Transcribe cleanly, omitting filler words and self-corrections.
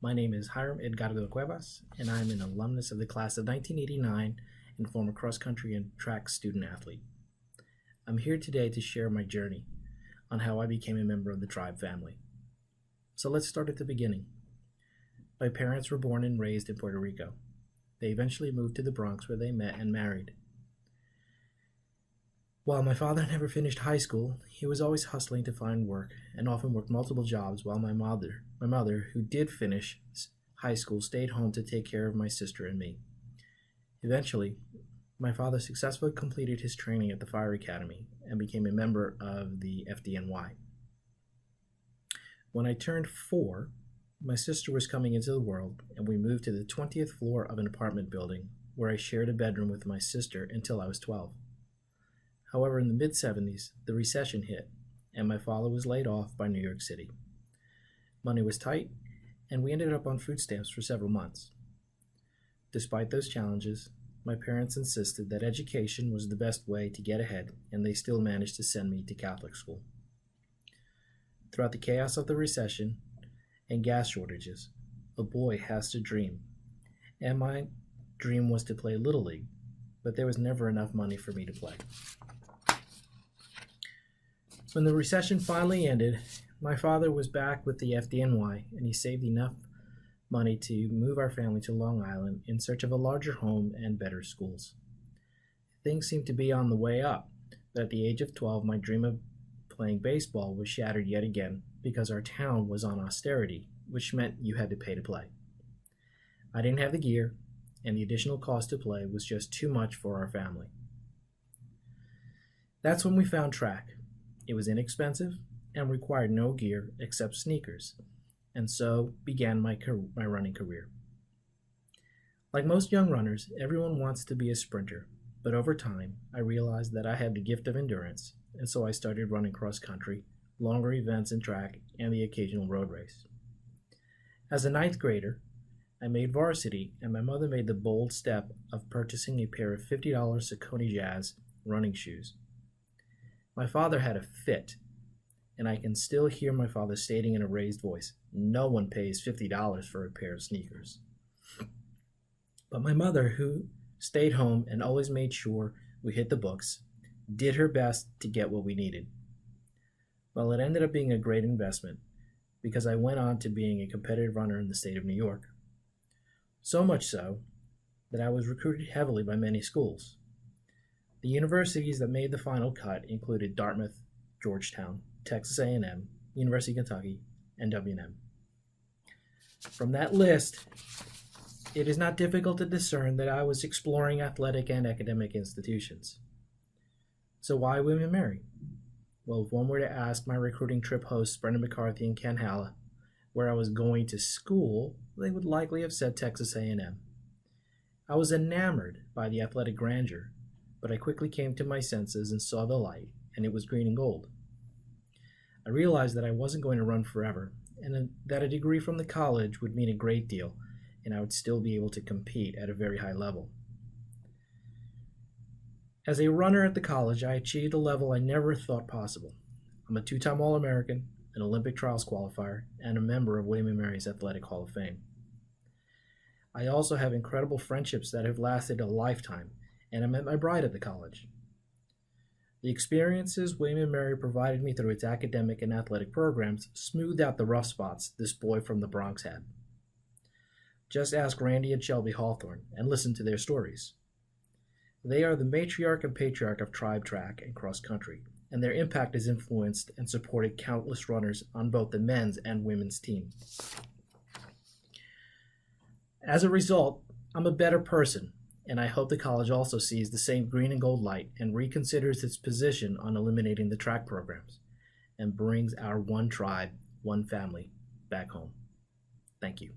My name is Hiram Cuevas, and I am an alumnus of the class of 1989 and former cross-country and track student athlete. I'm here today to share my journey on how I became a member of the tribe family. So let's start at the beginning. My parents were born and raised in Puerto Rico. They eventually moved to the Bronx where they met and married. While my father never finished high school, he was always hustling to find work and often worked multiple jobs while my mother, who did finish high school, stayed home to take care of my sister and me. Eventually, my father successfully completed his training at the Fire Academy and became a member of the FDNY. When I turned 4, my sister was coming into the world, and we moved to the 20th floor of an apartment building where I shared a bedroom with my sister until I was 12. However, in the mid-70s, the recession hit, and my father was laid off by New York City. Money was tight, and we ended up on food stamps for several months. Despite those challenges, my parents insisted that education was the best way to get ahead, and they still managed to send me to Catholic school. Throughout the chaos of the recession and gas shortages, a boy has to dream, and my dream was to play Little League, but there was never enough money for me to play. When the recession finally ended, my father was back with the FDNY, and he saved enough money to move our family to Long Island in search of a larger home and better schools. Things seemed to be on the way up, but at the age of 12, my dream of playing baseball was shattered yet again because our town was on austerity, which meant you had to pay to play. I didn't have the gear, and the additional cost to play was just too much for our family. That's when we found track. It was inexpensive and required no gear except sneakers, and so began my running career. Like most young runners, everyone wants to be a sprinter, but over time, I realized that I had the gift of endurance, and so I started running cross country, longer events in track, and the occasional road race. As a 9th grader, I made varsity, and my mother made the bold step of purchasing a pair of $50 Saucony Jazz running shoes. My father had a fit, and I can still hear my father stating in a raised voice, "No one pays $50 for a pair of sneakers." But my mother, who stayed home and always made sure we hit the books, did her best to get what we needed. Well, it ended up being a great investment because I went on to being a competitive runner in the state of New York. So much so that I was recruited heavily by many schools. The universities that made the final cut included Dartmouth, Georgetown, Texas A&M, University of Kentucky, and W&M. From that list, it is not difficult to discern that I was exploring athletic and academic institutions. So why William & Mary? Well, if one were to ask my recruiting trip hosts, Brendan McCarthy and Ken Halla, where I was going to school, they would likely have said Texas A&M. I was enamored by the athletic grandeur, but I quickly came to my senses and saw the light, and it was green and gold. I realized that I wasn't going to run forever, and that a degree from the college would mean a great deal, and I would still be able to compete at a very high level. As a runner at the college, I achieved a level I never thought possible. I'm a 2-time All-American, an Olympic trials qualifier, and a member of William & Mary's Athletic Hall of Fame. I also have incredible friendships that have lasted a lifetime, and I met my bride at the college. The experiences William & Mary provided me through its academic and athletic programs smoothed out the rough spots this boy from the Bronx had. Just ask Randy and Shelby Hawthorne and listen to their stories. They are the matriarch and patriarch of tribe track and cross country, and their impact has influenced and supported countless runners on both the men's and women's team. As a result, I'm a better person, and I hope the college also sees the same green and gold light and reconsiders its position on eliminating the track programs and brings our one tribe, one family back home. Thank you.